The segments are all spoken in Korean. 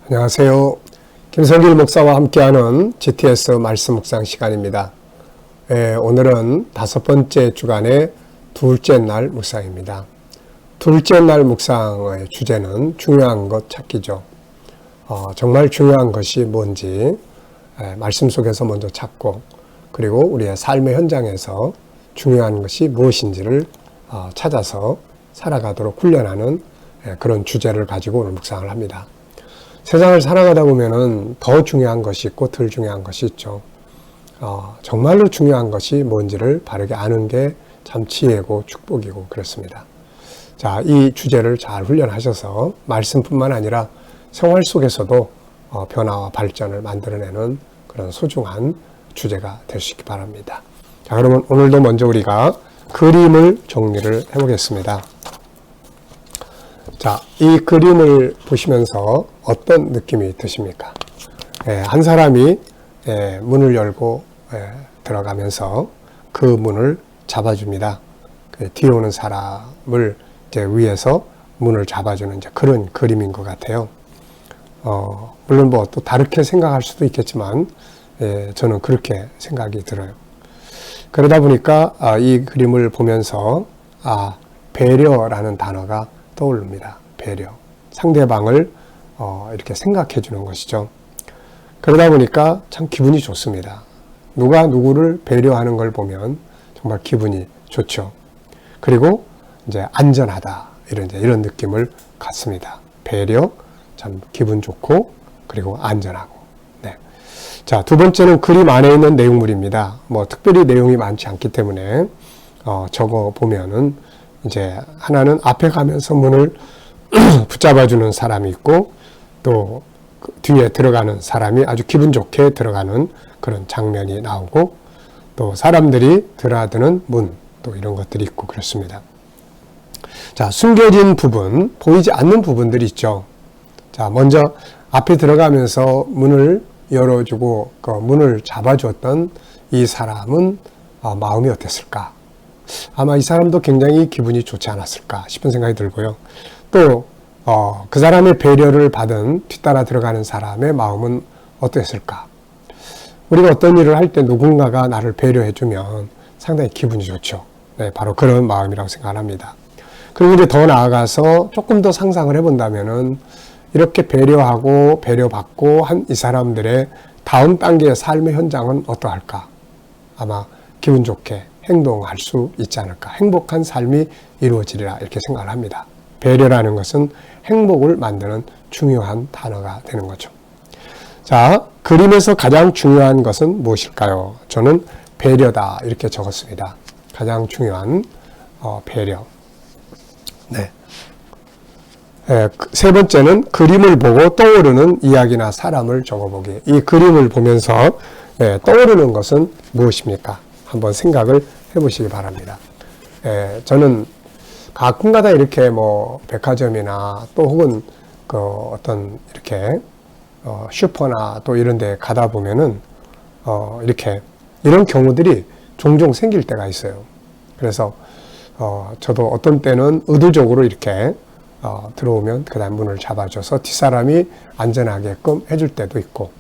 안녕하세요. 김성길 목사와 함께하는 GTS 말씀 묵상 시간입니다. 오늘은 5번째 주간의 둘째 날 묵상입니다. 둘째 날 묵상의 주제는 중요한 것 찾기죠. 정말 중요한 것이 뭔지 말씀 속에서 먼저 찾고, 그리고 우리의 삶의 현장에서 중요한 것이 무엇인지를 찾아서 살아가도록 훈련하는 그런 주제를 가지고 오늘 묵상을 합니다. 세상을 살아가다 보면은 더 중요한 것이 있고 덜 중요한 것이 있죠. 정말로 중요한 것이 뭔지를 바르게 아는 게 참 지혜고 축복이고 그렇습니다. 자, 이 주제를 잘 훈련하셔서 말씀뿐만 아니라 생활 속에서도 변화와 발전을 만들어내는 그런 소중한 주제가 될 수 있기 바랍니다. 자, 그러면 오늘도 먼저 우리가 그림을 정리를 해보겠습니다. 자, 이 그림을 보시면서 어떤 느낌이 드십니까? 한 사람이 문을 열고 들어가면서 그 문을 잡아줍니다. 뒤에 오는 사람을 이제 위에서 문을 잡아주는 이제 그런 그림인 것 같아요. 물론 뭐 또 다르게 생각할 수도 있겠지만 저는 그렇게 생각이 들어요. 그러다 보니까 이 그림을 보면서 배려라는 단어가 떠오릅니다. 배려. 상대방을 이렇게 생각해 주는 것이죠. 그러다 보니까 참 기분이 좋습니다. 누가 누구를 배려하는 걸 보면 정말 기분이 좋죠. 그리고 이제 안전하다. 이런 느낌을 갖습니다. 배려, 참 기분 좋고, 그리고 안전하고. 네. 자, 두 번째는 그림 안에 있는 내용물입니다. 뭐 특별히 내용이 많지 않기 때문에 적어 보면은 이제 하나는 앞에 가면서 문을 붙잡아주는 사람이 있고, 또 뒤에 들어가는 사람이 아주 기분 좋게 들어가는 그런 장면이 나오고, 또 사람들이 드나드는 문, 또 이런 것들이 있고 그렇습니다. 자, 숨겨진 부분, 보이지 않는 부분들이 있죠. 자, 먼저 앞에 들어가면서 문을 열어주고 그 문을 잡아주었던 이 사람은 마음이 어땠을까? 아마 이 사람도 굉장히 기분이 좋지 않았을까 싶은 생각이 들고요. 또 그 사람의 배려를 받은 뒤따라 들어가는 사람의 마음은 어땠을까? 우리가 어떤 일을 할 때 누군가가 나를 배려해주면 상당히 기분이 좋죠. 네, 바로 그런 마음이라고 생각합니다. 그리고 이제 더 나아가서 조금 더 상상을 해본다면은 이렇게 배려하고 배려받고 한 이 사람들의 다음 단계의 삶의 현장은 어떠할까? 아마 기분 좋게 행동할 수 있지 않을까. 행복한 삶이 이루어지리라 이렇게 생각을 합니다. 배려라는 것은 행복을 만드는 중요한 단어가 되는 거죠. 자, 그림에서 가장 중요한 것은 무엇일까요? 저는 배려다 이렇게 적었습니다. 가장 중요한 배려. 네. 세 번째는 그림을 보고 떠오르는 이야기나 사람을 적어보기. 이 그림을 보면서 떠오르는 것은 무엇입니까? 한번 생각을 해보시기 바랍니다. 저는 가끔가다 이렇게 뭐 백화점이나 또 혹은 그 어떤 이렇게 슈퍼나 또 이런 데 가다 보면은 이렇게 이런 경우들이 종종 생길 때가 있어요. 그래서 저도 어떤 때는 의도적으로 이렇게 들어오면 그 다음 문을 잡아줘서 뒷사람이 안전하게끔 해줄 때도 있고,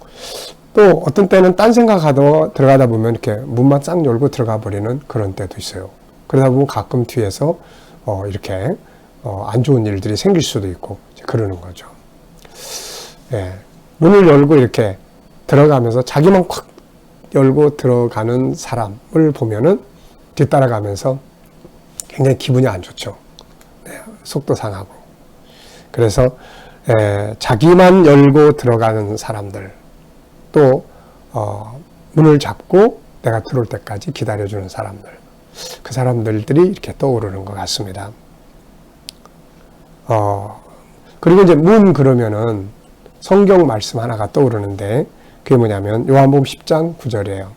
또 어떤 때는 딴 생각하다 들어가다 보면 이렇게 문만 싹 열고 들어가 버리는 그런 때도 있어요. 그러다 보면 가끔 뒤에서 이렇게 안 좋은 일들이 생길 수도 있고 그러는 거죠. 문을 열고 이렇게 들어가면서 자기만 콱 열고 들어가는 사람을 보면은 뒤따라가면서 굉장히 기분이 안 좋죠. 속도 상하고. 그래서 자기만 열고 들어가는 사람들, 또 문을 잡고 내가 들어올 때까지 기다려주는 사람들, 그 사람들이 이렇게 떠오르는 것 같습니다. 그리고 이제 문 그러면은 성경 말씀 하나가 떠오르는데, 그게 뭐냐면 요한복음 10장 9절이에요.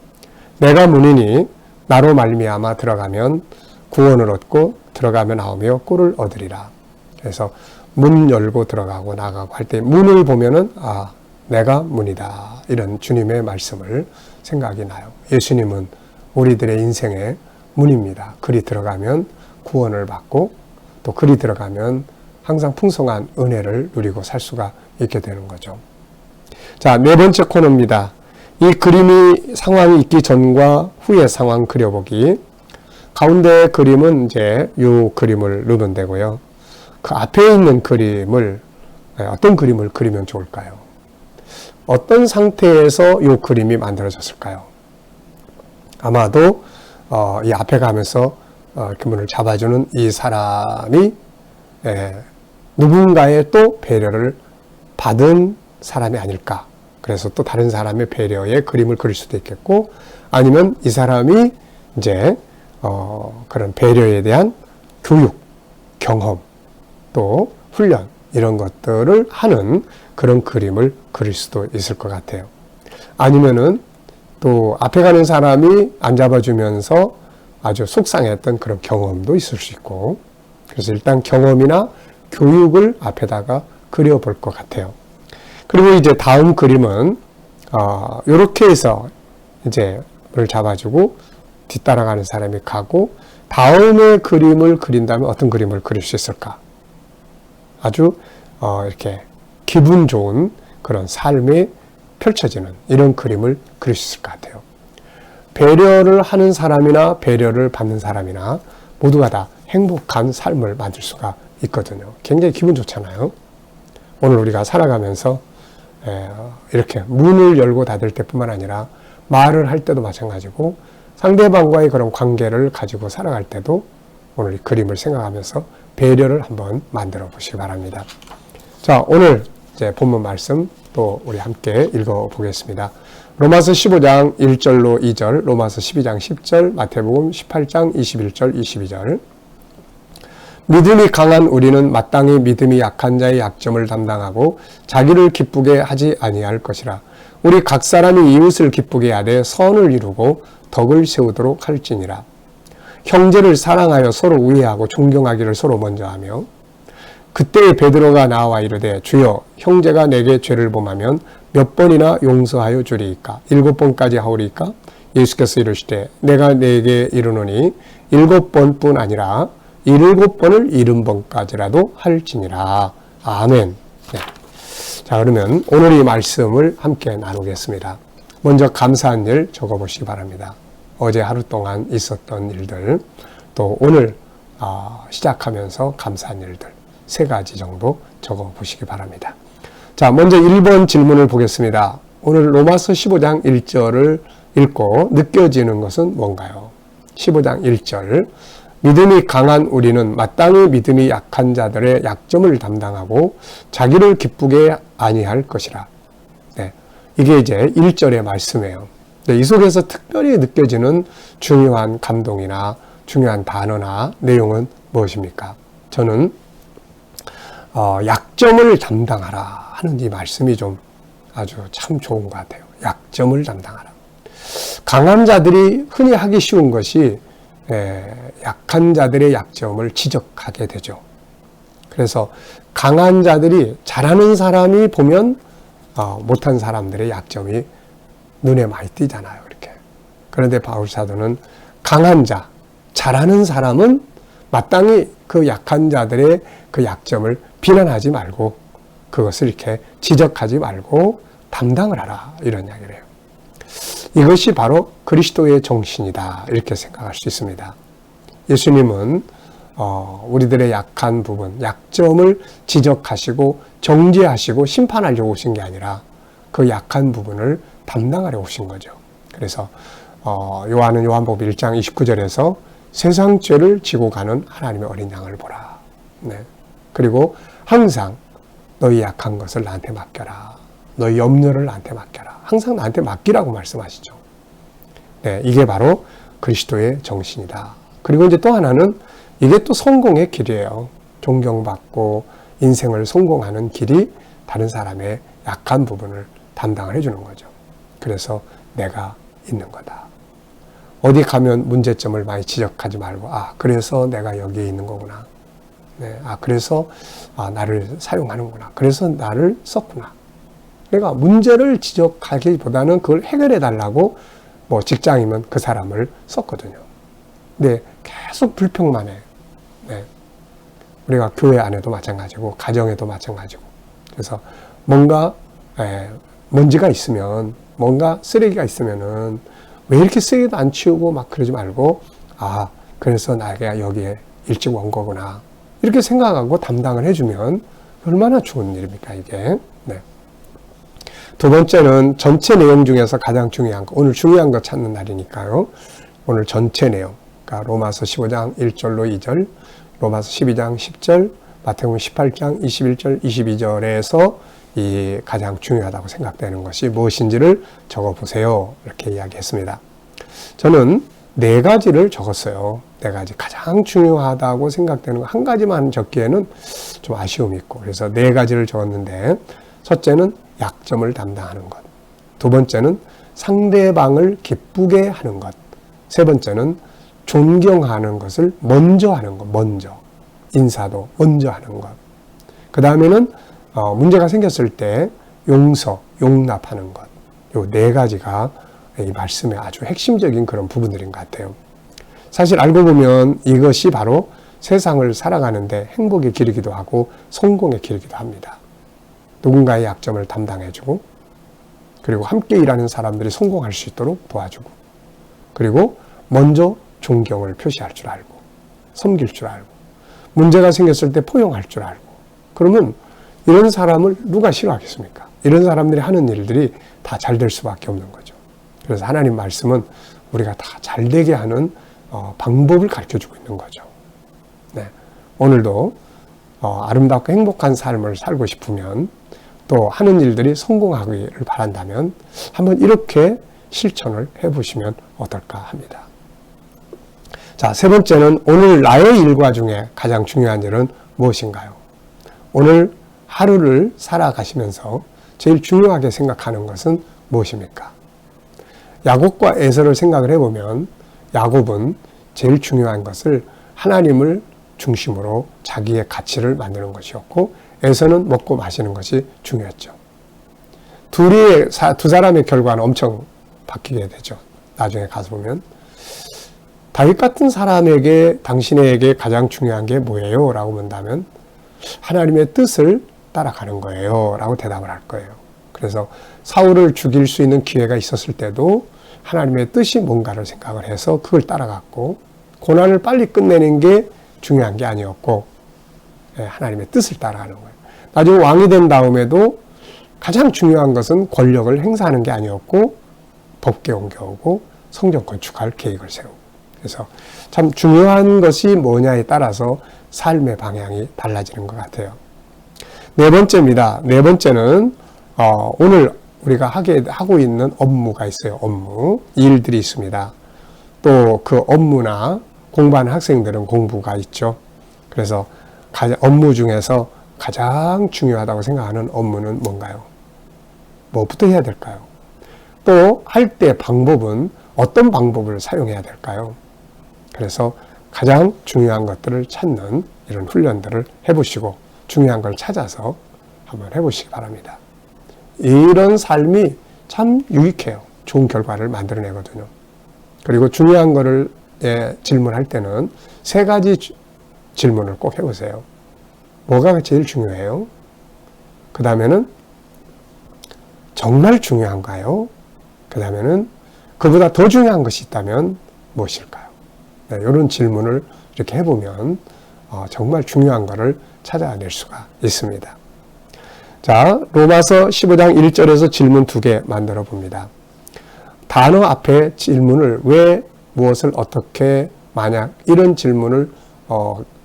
내가 문이니 나로 말미암아 들어가면 구원을 얻고 들어가면 나오며 꿀을 얻으리라. 그래서 문 열고 들어가고 나가고 할 때 문을 보면은 내가 문이다. 이런 주님의 말씀을 생각이 나요. 예수님은 우리들의 인생의 문입니다. 그리 들어가면 구원을 받고, 또 그리 들어가면 항상 풍성한 은혜를 누리고 살 수가 있게 되는 거죠. 자, 네 번째 코너입니다. 이 상황이 있기 전과 후의 상황 그려보기. 가운데 그림은 이제 이 그림을 넣으면 되고요. 그 앞에 있는 그림을, 어떤 그림을 그리면 좋을까요? 어떤 상태에서 이 그림이 만들어졌을까요? 아마도, 이 앞에 가면서, 그분을 잡아주는 이 사람이, 누군가의 또 배려를 받은 사람이 아닐까. 그래서 또 다른 사람의 배려의 그림을 그릴 수도 있겠고, 아니면 이 사람이 이제 그런 배려에 대한 교육, 경험, 또 훈련 이런 것들을 하는 그런 그림을 그릴 수도 있을 것 같아요. 아니면은 또 앞에 가는 사람이 안 잡아주면서 아주 속상했던 그런 경험도 있을 수 있고, 그래서 일단 경험이나 교육을 앞에다가 그려볼 것 같아요. 그리고 이제 다음 그림은 이렇게 해서 이제 를 잡아주고 뒤따라가는 사람이 가고, 다음에 그림을 그린다면 어떤 그림을 그릴 수 있을까? 아주 이렇게 기분 좋은 그런 삶이 펼쳐지는 이런 그림을 그릴 수 있을 것 같아요. 배려를 하는 사람이나 배려를 받는 사람이나 모두가 다 행복한 삶을 만들 수가 있거든요. 굉장히 기분 좋잖아요. 오늘 우리가 살아가면서 이렇게 문을 열고 닫을 때뿐만 아니라 말을 할 때도 마찬가지고, 상대방과의 그런 관계를 가지고 살아갈 때도 오늘 이 그림을 생각하면서 배려를 한번 만들어 보시기 바랍니다. 자, 오늘 이제 본문 말씀 또 우리 함께 읽어 보겠습니다. 로마서 15장 1절로 2절, 로마서 12장 10절, 마태복음 18장 21절, 22절. 믿음이 강한 우리는 마땅히 믿음이 약한 자의 약점을 담당하고 자기를 기쁘게 하지 아니할 것이라. 우리 각 사람이 이웃을 기쁘게 하되 선을 이루고 덕을 세우도록 할지니라. 형제를 사랑하여 서로 우애하고 존경하기를 서로 먼저 하며, 그때에 베드로가 나와 이르되 주여 형제가 내게 죄를 범하면 몇 번이나 용서하여 주리이까? 7번까지 하오리이까? 예수께서 이르시되 내가 내게 이르노니 7번뿐 아니라 7번을 70번까지라도 할지니라. 아멘. 네. 자, 그러면 오늘 이 말씀을 함께 나누겠습니다. 먼저 감사한 일 적어보시기 바랍니다. 어제 하루 동안 있었던 일들, 또 오늘 시작하면서 감사한 일들 3가지 정도 적어보시기 바랍니다. 자, 먼저 1번 질문을 보겠습니다. 오늘 로마서 15장 1절을 읽고 느껴지는 것은 뭔가요? 15장 1절. 믿음이 강한 우리는 마땅히 믿음이 약한 자들의 약점을 담당하고 자기를 기쁘게 아니할 것이라. 네, 이게 이제 1절의 말씀이에요. 네, 이 속에서 특별히 느껴지는 중요한 감동이나 중요한 단어나 내용은 무엇입니까? 저는 약점을 담당하라 하는 이 말씀이 좀 아주 참 좋은 것 같아요. 약점을 담당하라. 강한 자들이 흔히 하기 쉬운 것이 약한 자들의 약점을 지적하게 되죠. 그래서 강한 자들이, 잘하는 사람이 보면 못한 사람들의 약점이 눈에 많이 띄잖아요. 이렇게. 그런데 바울 사도는 강한 자, 잘하는 사람은 마땅히 그 약한 자들의 그 약점을 비난하지 말고, 그것을 이렇게 지적하지 말고 담당을 하라, 이런 이야기를 해요. 이것이 바로 그리스도의 정신이다, 이렇게 생각할 수 있습니다. 예수님은 우리들의 약한 부분, 약점을 지적하시고 정죄하시고 심판하려고 오신 게 아니라 그 약한 부분을 담당하려 오신 거죠. 그래서 요한은 요한복음 1장 29절에서 세상 죄를 지고 가는 하나님의 어린 양을 보라. 네. 그리고 항상 너희 약한 것을 나한테 맡겨라. 너희 염려를 나한테 맡겨라. 항상 나한테 맡기라고 말씀하시죠. 네, 이게 바로 그리스도의 정신이다. 그리고 이제 또 하나는 이게 또 성공의 길이에요. 존경받고 인생을 성공하는 길이 다른 사람의 약한 부분을 담당을 해주는 거죠. 그래서 내가 있는 거다. 어디 가면 문제점을 많이 지적하지 말고, 그래서 내가 여기에 있는 거구나. 네, 그래서 나를 사용하는구나. 그래서 나를 썼구나. 그러니까 문제를 지적하기보다는 그걸 해결해 달라고 뭐 직장이면 그 사람을 썼거든요. 근데 계속 불평만 해. 네. 우리가 교회 안에도 마찬가지고 가정에도 마찬가지고. 그래서 뭔가 먼지가 있으면, 뭔가 쓰레기가 있으면은 왜 이렇게 쓰레기도 안 치우고 막 그러지 말고, 아, 그래서 내가 여기에 일찍 온 거구나, 이렇게 생각하고 담당을 해주면 얼마나 좋은 일입니까, 이게. 네. 두 번째는 전체 내용 중에서 가장 중요한 거, 오늘 중요한 거 찾는 날이니까요. 오늘 전체 내용, 그러니까 로마서 15장 1절로 2절, 로마서 12장 10절, 마태복음 18장 21절, 22절에서 이 가장 중요하다고 생각되는 것이 무엇인지를 적어보세요. 이렇게 이야기했습니다. 저는 4가지를 적었어요. 4가지. 가장 중요하다고 생각되는 거 한 가지만 적기에는 좀 아쉬움이 있고, 그래서 4가지를 적었는데, 첫째는 약점을 담당하는 것. 두 번째는 상대방을 기쁘게 하는 것. 세 번째는 존경하는 것을 먼저 하는 것. 먼저. 인사도 먼저 하는 것. 그 다음에는 문제가 생겼을 때 용서, 용납하는 것. 요 4가지가 이 말씀의 아주 핵심적인 그런 부분들인 것 같아요. 사실 알고 보면 이것이 바로 세상을 살아가는데 행복의 길이기도 하고 성공의 길이기도 합니다. 누군가의 약점을 담당해주고, 그리고 함께 일하는 사람들이 성공할 수 있도록 도와주고, 그리고 먼저 존경을 표시할 줄 알고, 섬길 줄 알고, 문제가 생겼을 때 포용할 줄 알고, 그러면 이런 사람을 누가 싫어하겠습니까? 이런 사람들이 하는 일들이 다 잘 될 수밖에 없는 거죠. 그래서 하나님 말씀은 우리가 다 잘 되게 하는 방법을 가르쳐주고 있는 거죠. 네. 오늘도 아름답고 행복한 삶을 살고 싶으면, 또 하는 일들이 성공하기를 바란다면 한번 이렇게 실천을 해보시면 어떨까 합니다. 자, 세 번째는 오늘 나의 일과 중에 가장 중요한 일은 무엇인가요? 오늘 하루를 살아가시면서 제일 중요하게 생각하는 것은 무엇입니까? 야곱과 에서를 생각을 해보면 야곱은 제일 중요한 것을 하나님을 중심으로 자기의 가치를 만드는 것이었고, 에서는 먹고 마시는 것이 중요했죠. 두 사람의 결과는 엄청 바뀌게 되죠. 나중에 가서 보면 다윗 같은 사람에게 당신에게 가장 중요한 게 뭐예요? 라고 문다면 하나님의 뜻을 따라가는 거예요 라고 대답을 할 거예요. 그래서 사울을 죽일 수 있는 기회가 있었을 때도 하나님의 뜻이 뭔가를 생각을 해서 그걸 따라갔고, 고난을 빨리 끝내는 게 중요한 게 아니었고 하나님의 뜻을 따라가는 거예요. 나중에 왕이 된 다음에도 가장 중요한 것은 권력을 행사하는 게 아니었고 법계 옮겨오고 성전 건축할 계획을 세우고, 그래서 참 중요한 것이 뭐냐에 따라서 삶의 방향이 달라지는 것 같아요. 네 번째입니다. 네 번째는 오늘 우리가 하고 있는 업무가 있어요. 업무, 일들이 있습니다. 또 그 업무나 공부하는 학생들은 공부가 있죠. 그래서 업무 중에서 가장 중요하다고 생각하는 업무는 뭔가요? 뭐부터 해야 될까요? 또 할 때 방법은 어떤 방법을 사용해야 될까요? 그래서 가장 중요한 것들을 찾는 이런 훈련들을 해보시고 중요한 걸 찾아서 한번 해보시기 바랍니다. 이런 삶이 참 유익해요. 좋은 결과를 만들어내거든요. 그리고 중요한 거를 질문할 때는 3가지 질문을 꼭 해보세요. 뭐가 제일 중요해요? 그 다음에는 정말 중요한가요? 그 다음에는 그보다 더 중요한 것이 있다면 무엇일까요? 네, 이런 질문을 이렇게 해보면 정말 중요한 것을 찾아낼 수가 있습니다. 자, 로마서 15장 1절에서 질문 2개 만들어 봅니다. 단어 앞에 질문을 왜, 무엇을, 어떻게, 만약 이런 질문을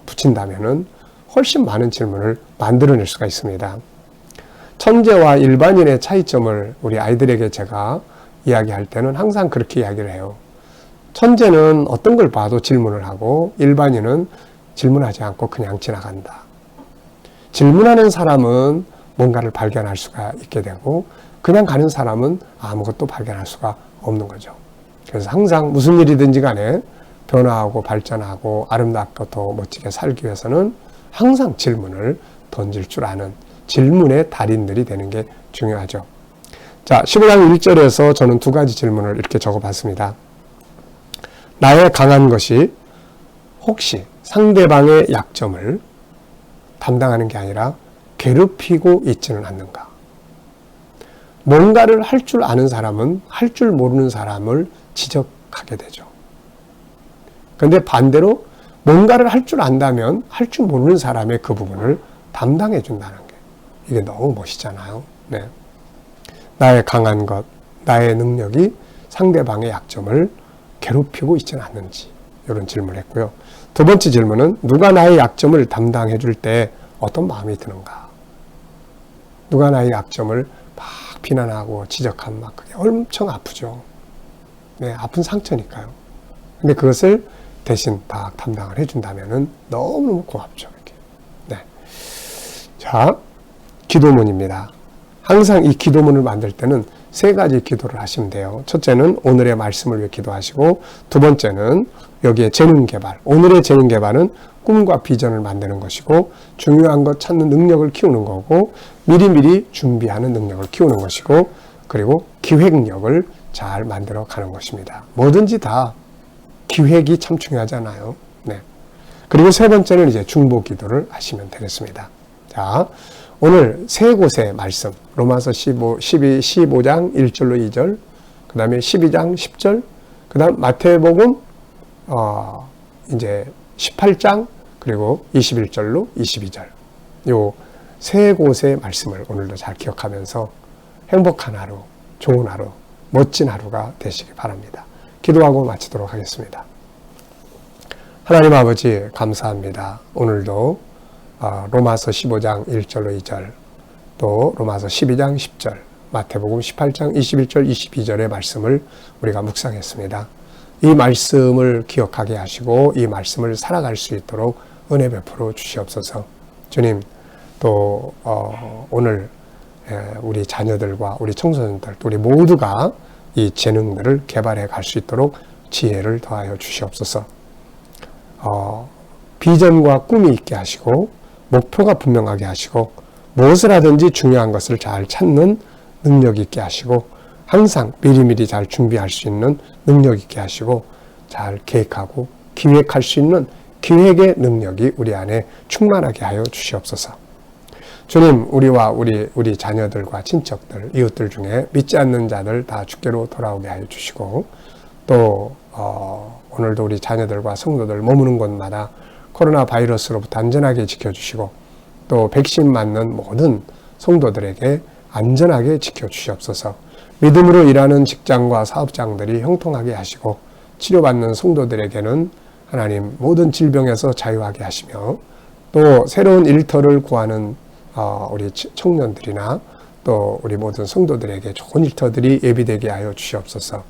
붙인다면은 훨씬 많은 질문을 만들어낼 수가 있습니다. 천재와 일반인의 차이점을 우리 아이들에게 제가 이야기할 때는 항상 그렇게 이야기를 해요. 천재는 어떤 걸 봐도 질문을 하고 일반인은 질문하지 않고 그냥 지나간다. 질문하는 사람은 뭔가를 발견할 수가 있게 되고 그냥 가는 사람은 아무것도 발견할 수가 없는 거죠. 그래서 항상 무슨 일이든지 간에 변화하고 발전하고 아름답고 더 멋지게 살기 위해서는 항상 질문을 던질 줄 아는 질문의 달인들이 되는 게 중요하죠. 자, 15장 1절에서 저는 2가지 질문을 이렇게 적어봤습니다. 나의 강한 것이 혹시 상대방의 약점을 담당하는 게 아니라 괴롭히고 있지는 않는가? 뭔가를 할 줄 아는 사람은 할 줄 모르는 사람을 지적하게 되죠. 그런데 반대로 뭔가를 할 줄 안다면 할 줄 모르는 사람의 그 부분을 담당해 준다는 게, 이게 너무 멋있잖아요. 네. 나의 강한 것, 나의 능력이 상대방의 약점을 괴롭히고 있지는 않는지, 이런 질문을 했고요. 두 번째 질문은 누가 나의 약점을 담당해 줄 때 어떤 마음이 드는가? 누가 나의 약점을 막 비난하고 지적하면 막 그게 엄청 아프죠. 네, 아픈 상처니까요. 근데 그것을 대신 다 담당을 해준다면은 너무너무 고맙죠. 이렇게. 네. 자, 기도문입니다. 항상 이 기도문을 만들 때는 세 가지 기도를 하시면 돼요. 첫째는 오늘의 말씀을 위해 기도하시고, 두 번째는 여기에 재능 개발. 오늘의 재능 개발은 꿈과 비전을 만드는 것이고, 중요한 것 찾는 능력을 키우는 거고, 미리미리 준비하는 능력을 키우는 것이고, 그리고 기획력을 잘 만들어 가는 것입니다. 뭐든지 다 기획이 참 중요하잖아요. 네. 그리고 세 번째는 이제 중보 기도를 하시면 되겠습니다. 자, 오늘 세 곳의 말씀, 로마서 15장 1절로 2절, 그 다음에 12장 10절, 그 다음 마태복음 이제 18장, 그리고 21절로 22절. 요 세 곳의 말씀을 오늘도 잘 기억하면서 행복한 하루, 좋은 하루, 멋진 하루가 되시기 바랍니다. 기도하고 마치도록 하겠습니다. 하나님 아버지, 감사합니다. 오늘도 로마서 15장 1절로 2절, 또 로마서 12장 10절, 마태복음 18장 21절 22절의 말씀을 우리가 묵상했습니다. 이 말씀을 기억하게 하시고 이 말씀을 살아갈 수 있도록 은혜 베풀어 주시옵소서. 주님, 또 오늘 우리 자녀들과 우리 청소년들, 우리 모두가 이 재능들을 개발해 갈 수 있도록 지혜를 더하여 주시옵소서. 비전과 꿈이 있게 하시고 목표가 분명하게 하시고 무엇을 하든지 중요한 것을 잘 찾는 능력 있게 하시고 항상 미리미리 잘 준비할 수 있는 능력 있게 하시고 잘 계획하고 기획할 수 있는 기획의 능력이 우리 안에 충만하게 하여 주시옵소서. 주님, 우리와 우리 자녀들과 친척들, 이웃들 중에 믿지 않는 자들 다 주께로 돌아오게 하여 주시고, 또 오늘도 우리 자녀들과 성도들 머무는 곳마다 코로나 바이러스로부터 안전하게 지켜주시고, 또 백신 맞는 모든 성도들에게 안전하게 지켜주시옵소서. 믿음으로 일하는 직장과 사업장들이 형통하게 하시고, 치료받는 성도들에게는 하나님 모든 질병에서 자유하게 하시며, 또 새로운 일터를 구하는 우리 청년들이나 또 우리 모든 성도들에게 좋은 일터들이 예비되게 하여 주시옵소서.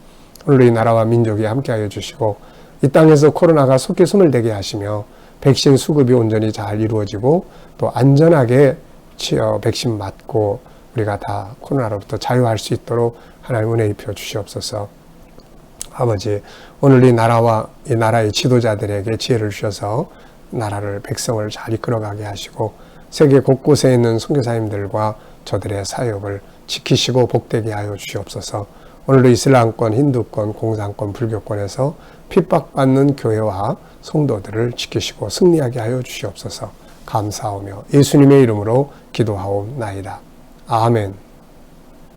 오늘 이 나라와 민족이 함께하여 주시고 이 땅에서 코로나가 속히 숨을 대게 하시며 백신 수급이 온전히 잘 이루어지고 또 안전하게 백신 맞고 우리가 다 코로나로부터 자유할 수 있도록 하나님 은혜 입혀 주시옵소서. 아버지, 오늘 이 나라와 이 나라의 지도자들에게 지혜를 주셔서 나라를, 백성을 잘 이끌어가게 하시고 세계 곳곳에 있는 선교사님들과 저들의 사역을 지키시고 복되게 하여 주시옵소서. 오늘도 이슬람권, 힌두권, 공산권, 불교권에서 핍박받는 교회와 성도들을 지키시고 승리하게 하여 주시옵소서. 감사하며 예수님의 이름으로 기도하옵나이다. 아멘.